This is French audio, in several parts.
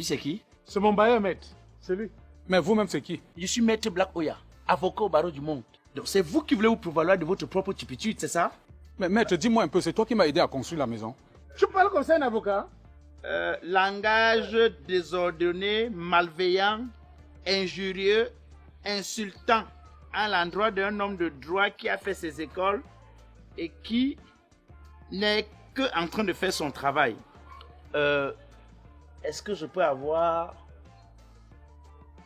Lui, c'est qui? C'est mon bailleur, maître. C'est lui. Mais vous-même, c'est qui? Je suis Maître Black Oya, avocat au barreau du monde. Donc c'est vous qui voulez vous prévaloir de votre propre turpitude, c'est ça? Mais maître, dis-moi un peu, c'est toi qui m'as aidé à construire la maison? Tu parles comme ça, un avocat? Langage désordonné, malveillant, injurieux, insultant à l'endroit d'un homme de droit qui a fait ses écoles et qui n'est que en train de faire son travail. Est-ce que je peux avoir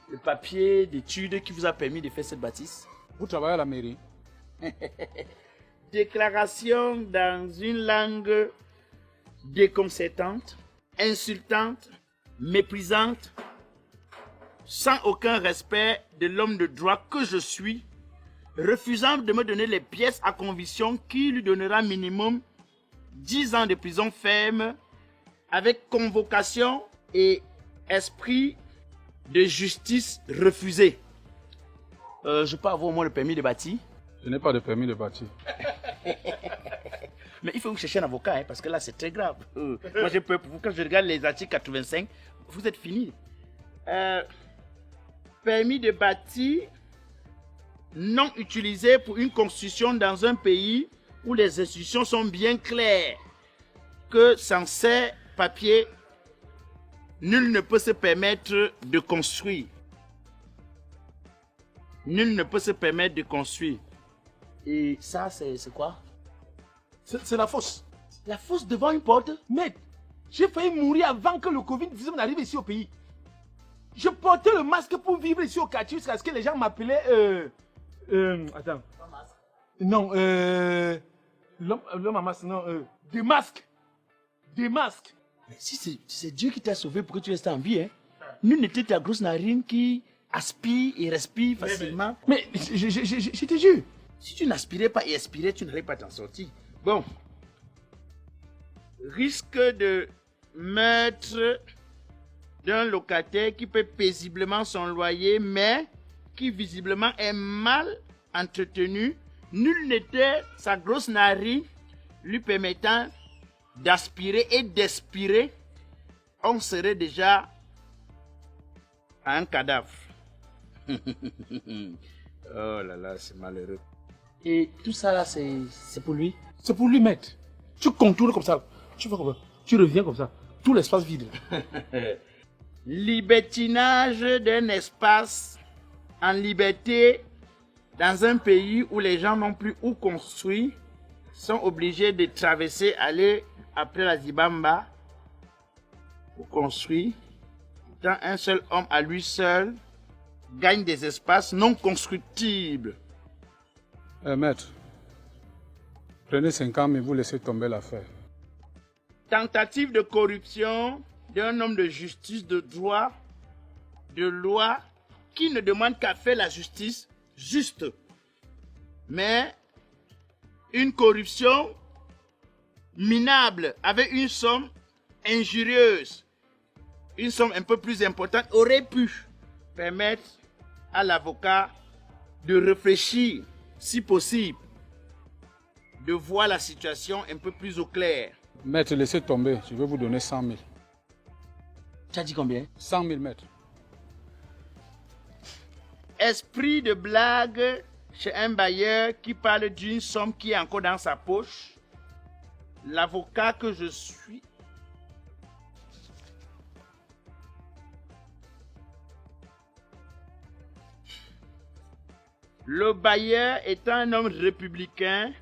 le papier d'études qui vous a permis de faire cette bâtisse? Vous travaillez à la mairie? Déclaration dans une langue déconcertante, insultante, méprisante, sans aucun respect de l'homme de droit que je suis, refusant de me donner les pièces à conviction qui lui donnera minimum 10 ans de prison ferme avec convocation et esprit de justice refusé. Je peux avoir au moins le permis de bâtir? Je n'ai pas de permis de bâtir. Mais il faut que vous cherchiez un avocat, parce que là, c'est très grave. Moi, j'ai peur pour vous. Quand je regarde les articles 85, vous êtes fini. Permis de bâtir non utilisé pour une construction dans un pays où les institutions sont bien claires que sans ces papiers, nul ne peut se permettre de construire. Nul ne peut se permettre de construire. Et ça, c'est quoi? C'est la fosse. La fosse devant une porte? Maître, j'ai failli mourir avant que le Covid-19 n'arrive ici au pays. Je portais le masque pour vivre ici au quartier jusqu'à ce que les gens m'appelaient... attends. Non, l'homme à masque, non. Des masques. Des masques. Mais si c'est Dieu qui t'a sauvé pour que tu restes en vie, hein. Nul n'était ta grosse narine qui aspire et respire facilement. Mais je te jure. Si tu n'aspirais pas et expirais, tu n'allais pas t'en sortir. Bon. Risque de meurtre d'un locataire qui paie paisiblement son loyer, mais qui visiblement est mal entretenu. Nul n'était sa grosse narine lui permettant d'aspirer et d'expirer. On serait déjà à un cadavre. Oh là là, c'est malheureux. Et tout ça là, c'est pour lui? C'est pour lui, maître. Tu contournes comme ça. Tu fais comme ça. Tu reviens comme ça. Tout l'espace vide. Libertinage d'un espace en liberté dans un pays où les gens n'ont plus où construire, sont obligés de traverser, aller après la Zibamba pour construire. Quand un seul homme à lui seul gagne des espaces non constructibles. Maître, prenez 5 ans et vous laissez tomber l'affaire. Tentative de corruption d'un homme de justice, de droit, de loi, qui ne demande qu'à faire la justice juste. Mais une corruption minable avec une somme injurieuse, une somme un peu plus importante, aurait pu permettre à l'avocat de réfléchir, si possible, de voir la situation un peu plus au clair. Maître, laissez tomber, je vais vous donner 100 000. Tu as dit combien? 100 000, maître. Esprit de blague chez un bailleur qui parle d'une somme qui est encore dans sa poche. L'avocat que je suis. Le bailleur est un homme républicain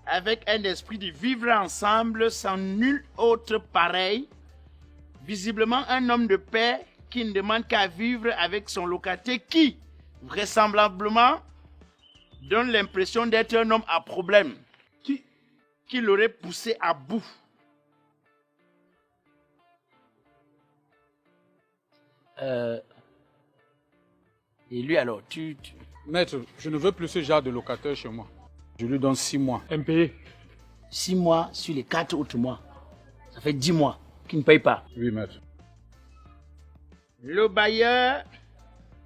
avec un esprit de vivre ensemble sans nul autre pareil. Visiblement un homme de paix qui ne demande qu'à vivre avec son locataire qui, vraisemblablement, donne l'impression d'être un homme à problème qui l'aurait poussé à bout. Et lui alors, Maître, je ne veux plus ce genre de locataire chez moi. Je lui donne 6 mois. impayé. 6 mois sur les 4 autres mois. Ça fait 10 mois qu'il ne paye pas. Oui, maître. Le bailleur,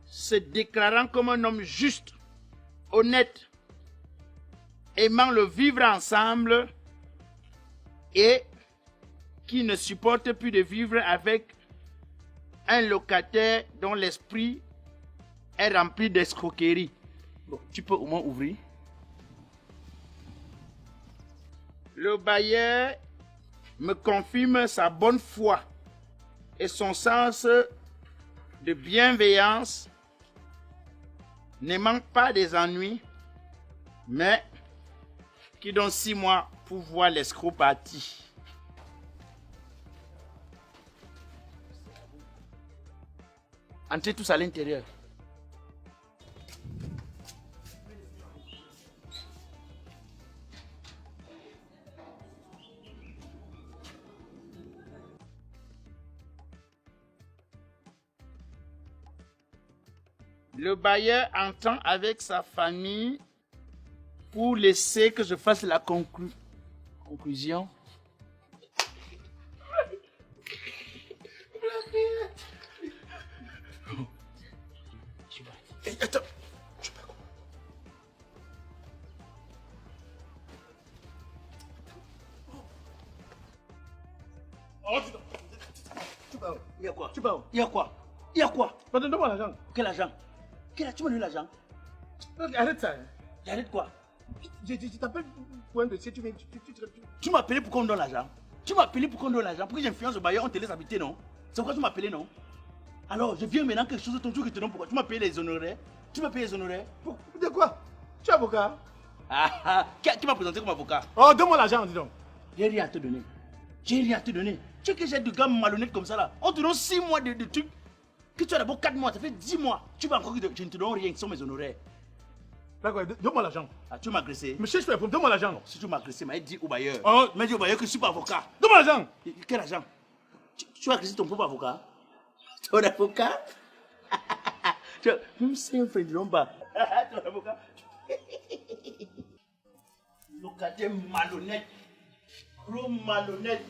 se déclarant comme un homme juste, honnête, aimant le vivre ensemble et qui ne supporte plus de vivre avec un locataire dont l'esprit est rempli d'escroquerie. Bon, tu peux au moins ouvrir. Le bailleur me confirme sa bonne foi et son sens de bienveillance ne manque pas des ennuis, mais qui donne 6 mois pour voir l'escroc parti. Entrez tous à l'intérieur. Le bailleur entend avec sa famille pour laisser que je fasse la conclusion. Attends, je peux comprendre. Il y a quoi? Il y a quoi? Il y a quoi? Donne-moi l'argent. Quel argent? Tu m'as donné l'argent? Arrête ça. J'arrête quoi? Je t'appelle pour un dossier, Tu m'as appelé pour qu'on donne l'argent? Tu m'as appelé pour qu'on donne l'argent? Pour que j'influence le bailleur, on te laisse habiter, non? C'est pourquoi tu m'as appelé, non? Alors, je viens maintenant quelque chose de ton truc que te donne pourquoi? Tu m'as payé les honoraires? Tu m'as payé les honoraires? De quoi? Tu es avocat? Qui m'a présenté comme avocat? Oh, donne-moi l'argent, dis donc. J'ai rien à te donner. J'ai rien à te donner. Tu sais que j'ai de gars malhonnêtes comme ça là. On te donne 6 mois de trucs. Que tu as d'abord 4 mois, ça fait 10 mois. Tu vas encore que je ne te donne rien, ce sont mes honoraires. D'accord, donne-moi l'argent. Tu m'as agressé. Mais cherche pas, donne-moi l'argent. Si tu m'as agressé, m'a dit au bailleur. Oh. M'a dit au bailleur que je ne suis pas avocat. Donne-moi l'argent. Quel argent? Tu as agressé ton propre avocat? Ton avocat? C'est un frère de l'omba. Ton avocat? Locataire malhonnête. Gros malhonnête.